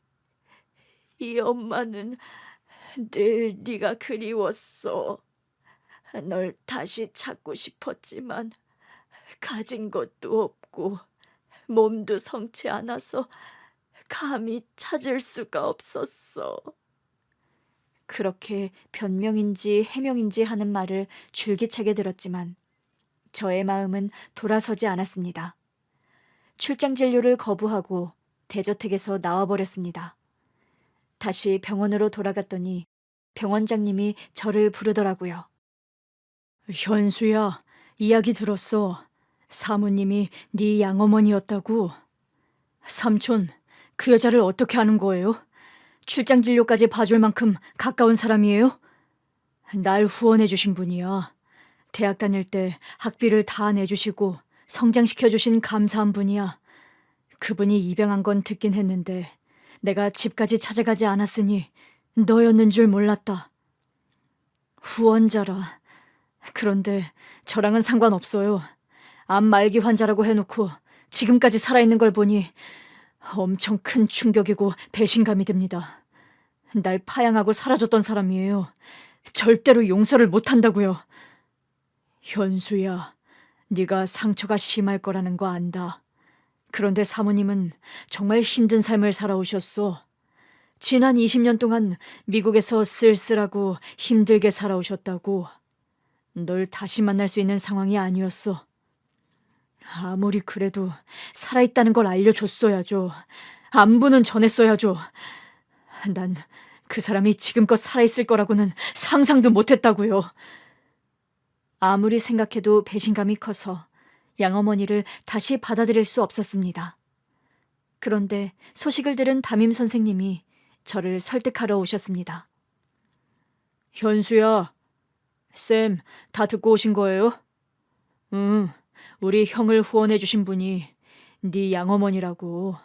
이 엄마는 늘 네가 그리웠어. 널 다시 찾고 싶었지만 가진 것도 없고 몸도 성치 않아서 감히 찾을 수가 없었어. 그렇게 변명인지 해명인지 하는 말을 줄기차게 들었지만 저의 마음은 돌아서지 않았습니다. 출장 진료를 거부하고 대저택에서 나와버렸습니다. 다시 병원으로 돌아갔더니 병원장님이 저를 부르더라고요. 현수야, 이야기 들었어. 사모님이 네 양어머니였다고. 삼촌, 그 여자를 어떻게 아는 거예요? 출장 진료까지 봐줄 만큼 가까운 사람이에요? 날 후원해 주신 분이야. 대학 다닐 때 학비를 다 내주시고 성장시켜 주신 감사한 분이야. 그분이 입양한 건 듣긴 했는데 내가 집까지 찾아가지 않았으니 너였는 줄 몰랐다. 후원자라. 그런데 저랑은 상관없어요. 암 말기 환자라고 해놓고 지금까지 살아있는 걸 보니 엄청 큰 충격이고 배신감이 듭니다. 날 파양하고 사라졌던 사람이에요. 절대로 용서를 못한다고요. 현수야, 네가 상처가 심할 거라는 거 안다. 그런데 사모님은 정말 힘든 삶을 살아오셨어. 지난 20년 동안 미국에서 쓸쓸하고 힘들게 살아오셨다고. 널 다시 만날 수 있는 상황이 아니었어. 아무리 그래도 살아있다는 걸 알려줬어야죠. 안부는 전했어야죠. 난 그 사람이 지금껏 살아있을 거라고는 상상도 못했다고요. 아무리 생각해도 배신감이 커서 양어머니를 다시 받아들일 수 없었습니다. 그런데 소식을 들은 담임 선생님이 저를 설득하러 오셨습니다. 현수야, 쌤, 다 듣고 오신 거예요? 응, 우리 형을 후원해 주신 분이 네 양어머니라고.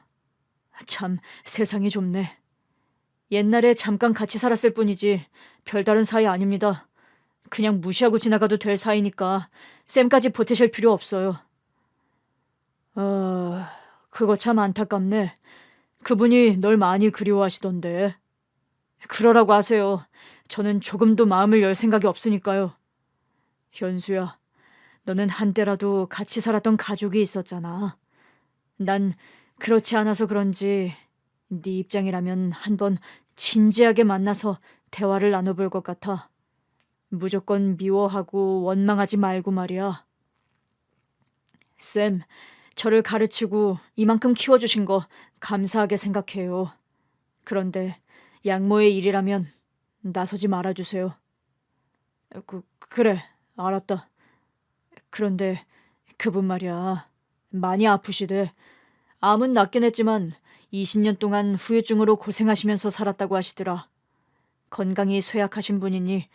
참, 세상이 좁네. 옛날에 잠깐 같이 살았을 뿐이지 별다른 사이 아닙니다. 그냥 무시하고 지나가도 될 사이니까 쌤까지 보태실 필요 없어요. 그거 참 안타깝네. 그분이 널 많이 그리워하시던데. 그러라고 하세요. 저는 조금도 마음을 열 생각이 없으니까요. 현수야, 너는 한때라도 같이 살았던 가족이 있었잖아. 난 그렇지 않아서 그런지 네 입장이라면 한번 진지하게 만나서 대화를 나눠볼 것 같아. 무조건 미워하고 원망하지 말고 말이야. 쌤, 저를 가르치고 이만큼 키워주신 거 감사하게 생각해요. 그런데 양모의 일이라면 나서지 말아주세요. 그래, 알았다. 그런데 그분 말이야, 많이 아프시대. 암은 낫긴 했지만 20년 동안 후유증으로 고생하시면서 살았다고 하시더라. 건강이 쇠약하신 분이니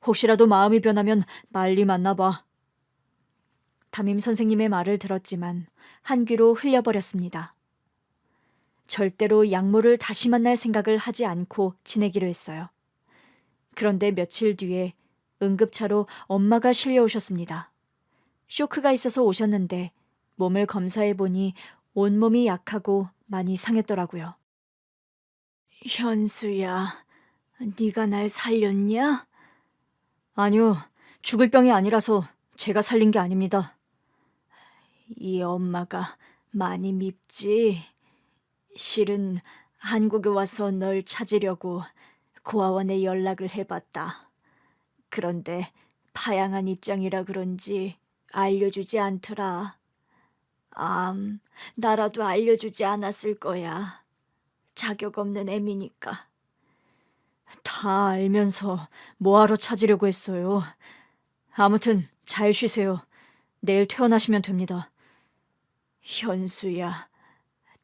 혹시라도 마음이 변하면 빨리 만나봐. 담임 선생님의 말을 들었지만 한 귀로 흘려버렸습니다. 절대로 양모를 다시 만날 생각을 하지 않고 지내기로 했어요. 그런데 며칠 뒤에 응급차로 엄마가 실려오셨습니다. 쇼크가 있어서 오셨는데 몸을 검사해보니 온몸이 약하고 많이 상했더라고요. 현수야, 네가 날 살렸냐? 아니요, 죽을 병이 아니라서 제가 살린 게 아닙니다. 이 엄마가 많이 밉지? 실은 한국에 와서 널 찾으려고 고아원에 연락을 해봤다. 그런데 파양한 입장이라 그런지 알려주지 않더라. 나라도 알려주지 않았을 거야. 자격 없는 애미니까. 다 알면서 뭐하러 찾으려고 했어요. 아무튼 잘 쉬세요. 내일 퇴원하시면 됩니다. 현수야,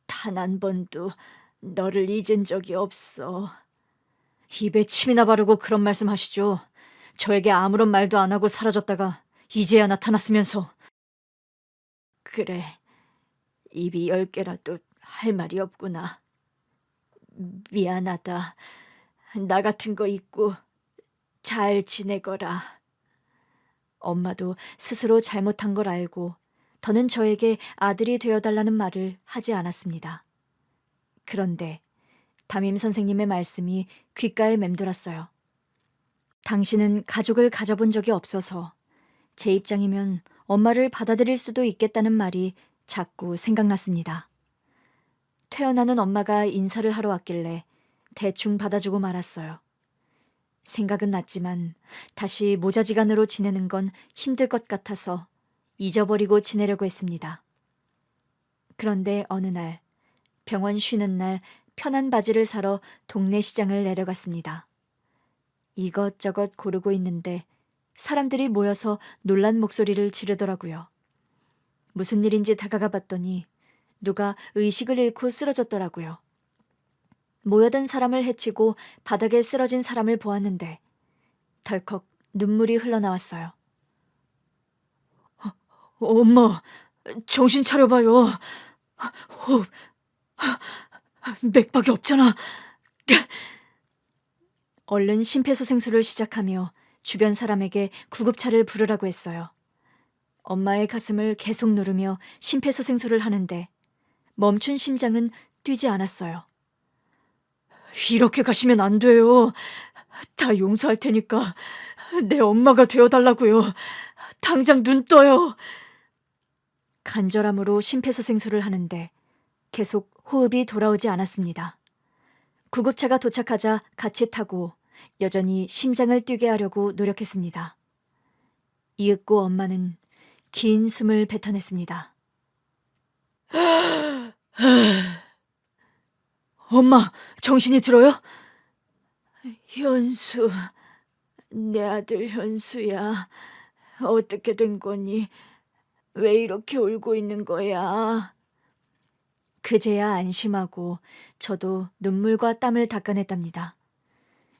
단 한 번도 너를 잊은 적이 없어. 입에 침이나 바르고 그런 말씀 하시죠. 저에게 아무런 말도 안 하고 사라졌다가 이제야 나타났으면서. 그래, 입이 10개라도 할 말이 없구나. 미안하다. 나 같은 거 잊고 잘 지내거라. 엄마도 스스로 잘못한 걸 알고 더는 저에게 아들이 되어달라는 말을 하지 않았습니다. 그런데 담임 선생님의 말씀이 귓가에 맴돌았어요. 당신은 가족을 가져본 적이 없어서 제 입장이면 엄마를 받아들일 수도 있겠다는 말이 자꾸 생각났습니다. 퇴원하는 엄마가 인사를 하러 왔길래 대충 받아주고 말았어요. 생각은 났지만 다시 모자지간으로 지내는 건 힘들 것 같아서 잊어버리고 지내려고 했습니다. 그런데 어느 날, 병원 쉬는 날 편한 바지를 사러 동네 시장을 내려갔습니다. 이것저것 고르고 있는데 사람들이 모여서 놀란 목소리를 지르더라고요. 무슨 일인지 다가가 봤더니 누가 의식을 잃고 쓰러졌더라고요. 모여든 사람을 해치고 바닥에 쓰러진 사람을 보았는데 덜컥 눈물이 흘러나왔어요. 엄마, 정신 차려봐요. 호흡, 맥박이 없잖아. 얼른 심폐소생술을 시작하며 주변 사람에게 구급차를 부르라고 했어요. 엄마의 가슴을 계속 누르며 심폐소생술을 하는데 멈춘 심장은 뛰지 않았어요. 이렇게 가시면 안 돼요. 다 용서할 테니까 내 엄마가 되어달라고요. 당장 눈 떠요. 간절함으로 심폐소생술을 하는데 계속 호흡이 돌아오지 않았습니다. 구급차가 도착하자 같이 타고 여전히 심장을 뛰게 하려고 노력했습니다. 이윽고 엄마는 긴 숨을 뱉어냈습니다. 엄마, 정신이 들어요? 현수, 내 아들 현수야. 어떻게 된 거니? 왜 이렇게 울고 있는 거야? 그제야 안심하고 저도 눈물과 땀을 닦아냈답니다.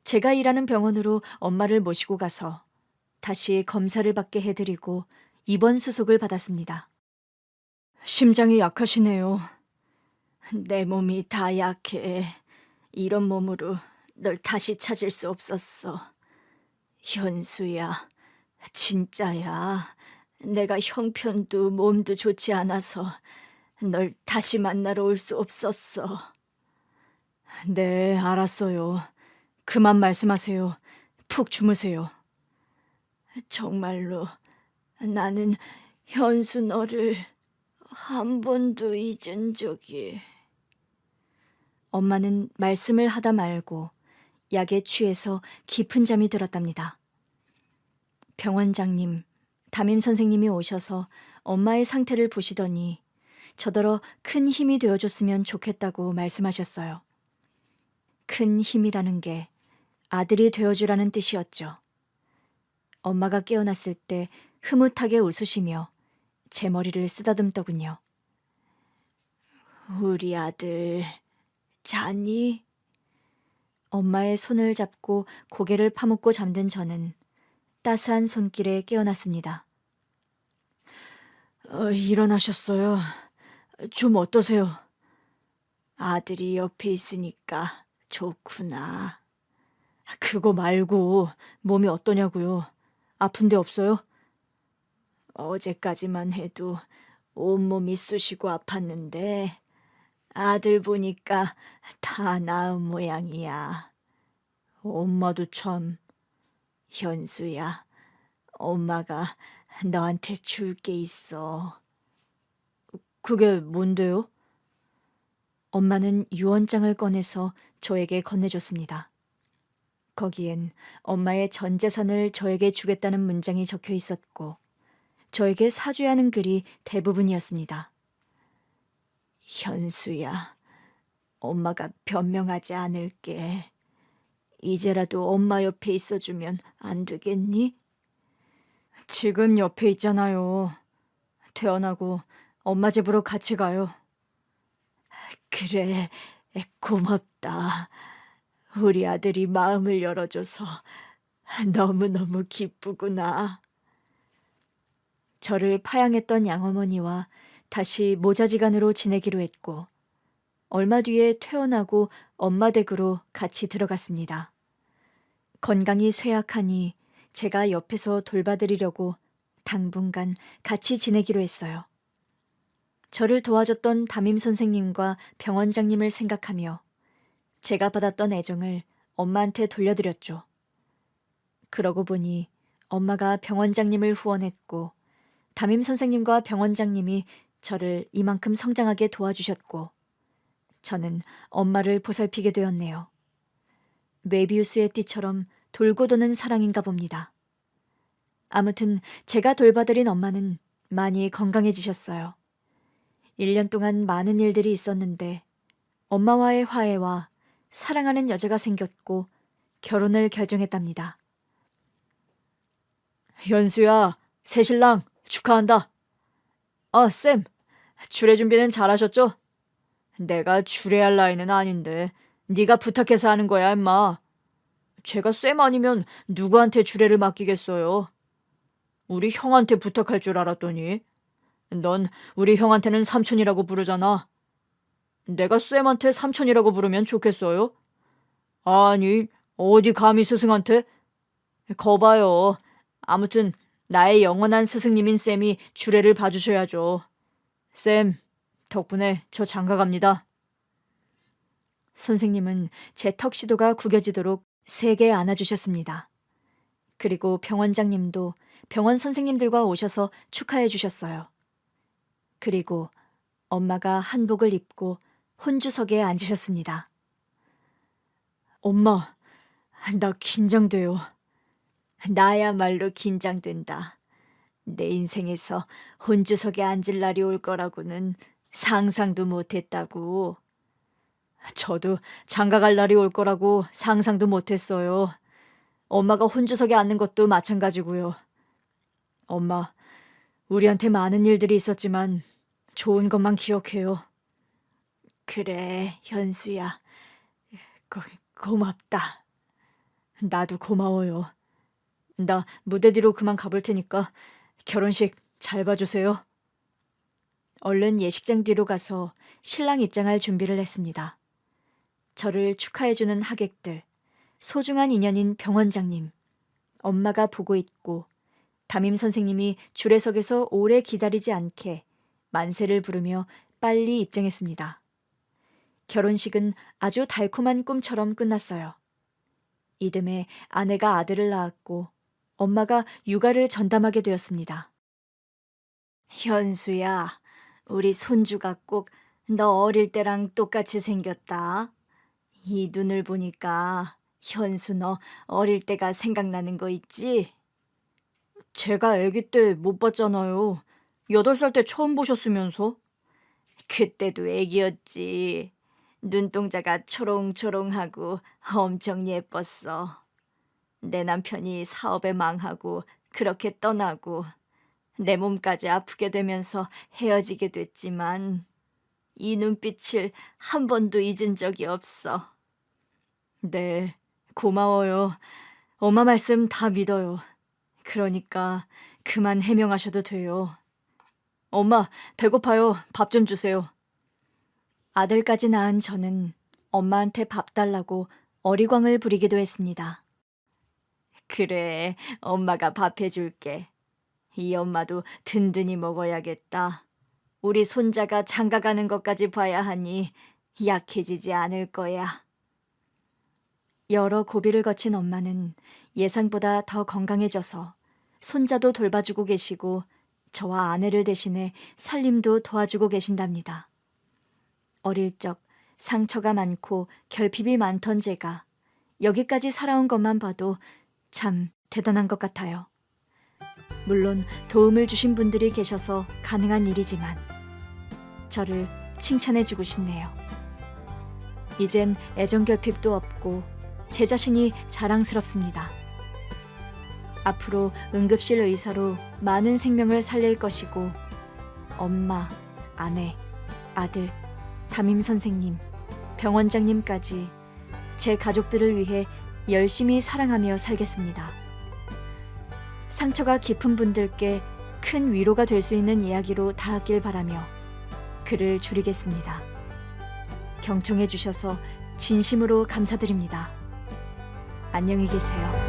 제가 일하는 병원으로 엄마를 모시고 가서 다시 검사를 받게 해드리고 입원 수속을 받았습니다. 심장이 약하시네요. 내 몸이 다 약해. 이런 몸으로 널 다시 찾을 수 없었어. 현수야, 진짜야. 내가 형편도 몸도 좋지 않아서 널 다시 만나러 올 수 없었어. 네, 알았어요. 그만 말씀하세요. 푹 주무세요. 정말로 나는 현수 너를 한 번도 잊은 적이... 엄마는 말씀을 하다 말고 약에 취해서 깊은 잠이 들었답니다. 병원장님, 담임 선생님이 오셔서 엄마의 상태를 보시더니 저더러 큰 힘이 되어줬으면 좋겠다고 말씀하셨어요. 큰 힘이라는 게 아들이 되어주라는 뜻이었죠. 엄마가 깨어났을 때 흐뭇하게 웃으시며 제 머리를 쓰다듬더군요. 우리 아들, 자니? 엄마의 손을 잡고 고개를 파묻고 잠든 저는 따스한 손길에 깨어났습니다. 일어나셨어요. 좀 어떠세요? 아들이 옆에 있으니까 좋구나. 그거 말고 몸이 어떠냐고요? 아픈 데 없어요? 어제까지만 해도 온몸이 쑤시고 아팠는데 아들 보니까 다 나은 모양이야. 엄마도 참... 현수야, 엄마가 너한테 줄 게 있어. 그게 뭔데요? 엄마는 유언장을 꺼내서 저에게 건네줬습니다. 거기엔 엄마의 전 재산을 저에게 주겠다는 문장이 적혀 있었고 저에게 사죄하는 글이 대부분이었습니다. 현수야, 엄마가 변명하지 않을게. 이제라도 엄마 옆에 있어주면 안 되겠니? 지금 옆에 있잖아요. 퇴원하고 엄마 집으로 같이 가요. 그래, 고맙다. 우리 아들이 마음을 열어줘서 너무너무 기쁘구나. 저를 파양했던 양어머니와 다시 모자지간으로 지내기로 했고 얼마 뒤에 퇴원하고 엄마 댁으로 같이 들어갔습니다. 건강이 쇠약하니 제가 옆에서 돌봐드리려고 당분간 같이 지내기로 했어요. 저를 도와줬던 담임 선생님과 병원장님을 생각하며 제가 받았던 애정을 엄마한테 돌려드렸죠. 그러고 보니 엄마가 병원장님을 후원했고 담임 선생님과 병원장님이 저를 이만큼 성장하게 도와주셨고 저는 엄마를 보살피게 되었네요. 메비우스의 띠처럼 돌고 도는 사랑인가 봅니다. 아무튼 제가 돌봐드린 엄마는 많이 건강해지셨어요. 1년 동안 많은 일들이 있었는데 엄마와의 화해와 사랑하는 여자가 생겼고 결혼을 결정했답니다. 현수야, 새신랑 축하한다. 쌤, 주례 준비는 잘하셨죠? 내가 주례할 나이는 아닌데 네가 부탁해서 하는 거야, 임마. 제가 쌤 아니면 누구한테 주례를 맡기겠어요? 우리 형한테 부탁할 줄 알았더니. 넌 우리 형한테는 삼촌이라고 부르잖아. 내가 쌤한테 삼촌이라고 부르면 좋겠어요? 아니, 어디 감히 스승한테? 거봐요. 아무튼 나의 영원한 스승님인 쌤이 주례를 봐주셔야죠. 쌤, 덕분에 저 장가 갑니다. 선생님은 제 턱시도가 구겨지도록 세게 안아주셨습니다. 그리고 병원장님도 병원 선생님들과 오셔서 축하해 주셨어요. 그리고 엄마가 한복을 입고 혼주석에 앉으셨습니다. 엄마, 나 긴장돼요. 나야말로 긴장된다. 내 인생에서 혼주석에 앉을 날이 올 거라고는 상상도 못했다고. 저도 장가 갈 날이 올 거라고 상상도 못했어요. 엄마가 혼주석에 앉는 것도 마찬가지고요. 엄마, 우리한테 많은 일들이 있었지만 좋은 것만 기억해요. 그래, 현수야. 고맙다. 나도 고마워요. 나 무대 뒤로 그만 가볼 테니까 결혼식 잘 봐주세요. 얼른 예식장 뒤로 가서 신랑 입장할 준비를 했습니다. 저를 축하해주는 하객들, 소중한 인연인 병원장님, 엄마가 보고 있고 담임 선생님이 주례석에서 오래 기다리지 않게 만세를 부르며 빨리 입장했습니다. 결혼식은 아주 달콤한 꿈처럼 끝났어요. 이듬해 아내가 아들을 낳았고 엄마가 육아를 전담하게 되었습니다. 현수야, 우리 손주가 꼭 너 어릴 때랑 똑같이 생겼다. 이 눈을 보니까 현수 너 어릴 때가 생각나는 거 있지? 제가 아기 때 못 봤잖아요. 8살 때 처음 보셨으면서. 그때도 애기였지. 눈동자가 초롱초롱하고 엄청 예뻤어. 내 남편이 사업에 망하고 그렇게 떠나고 내 몸까지 아프게 되면서 헤어지게 됐지만 이 눈빛을 한 번도 잊은 적이 없어. 네, 고마워요. 엄마 말씀 다 믿어요. 그러니까 그만 해명하셔도 돼요. 엄마, 배고파요. 밥 좀 주세요. 아들까지 낳은 저는 엄마한테 밥 달라고 어리광을 부리기도 했습니다. 그래, 엄마가 밥 해줄게. 이 엄마도 든든히 먹어야겠다. 우리 손자가 장가 가는 것까지 봐야 하니 약해지지 않을 거야. 여러 고비를 거친 엄마는 예상보다 더 건강해져서 손자도 돌봐주고 계시고 저와 아내를 대신해 살림도 도와주고 계신답니다. 어릴 적 상처가 많고 결핍이 많던 제가 여기까지 살아온 것만 봐도 참 대단한 것 같아요. 물론 도움을 주신 분들이 계셔서 가능한 일이지만 저를 칭찬해주고 싶네요. 이젠 애정결핍도 없고 제 자신이 자랑스럽습니다. 앞으로 응급실 의사로 많은 생명을 살릴 것이고 엄마, 아내, 아들, 담임 선생님, 병원장님까지 제 가족들을 위해 열심히 사랑하며 살겠습니다. 상처가 깊은 분들께 큰 위로가 될 수 있는 이야기로 닿았길 바라며 글을 줄이겠습니다. 경청해 주셔서 진심으로 감사드립니다. 안녕히 계세요.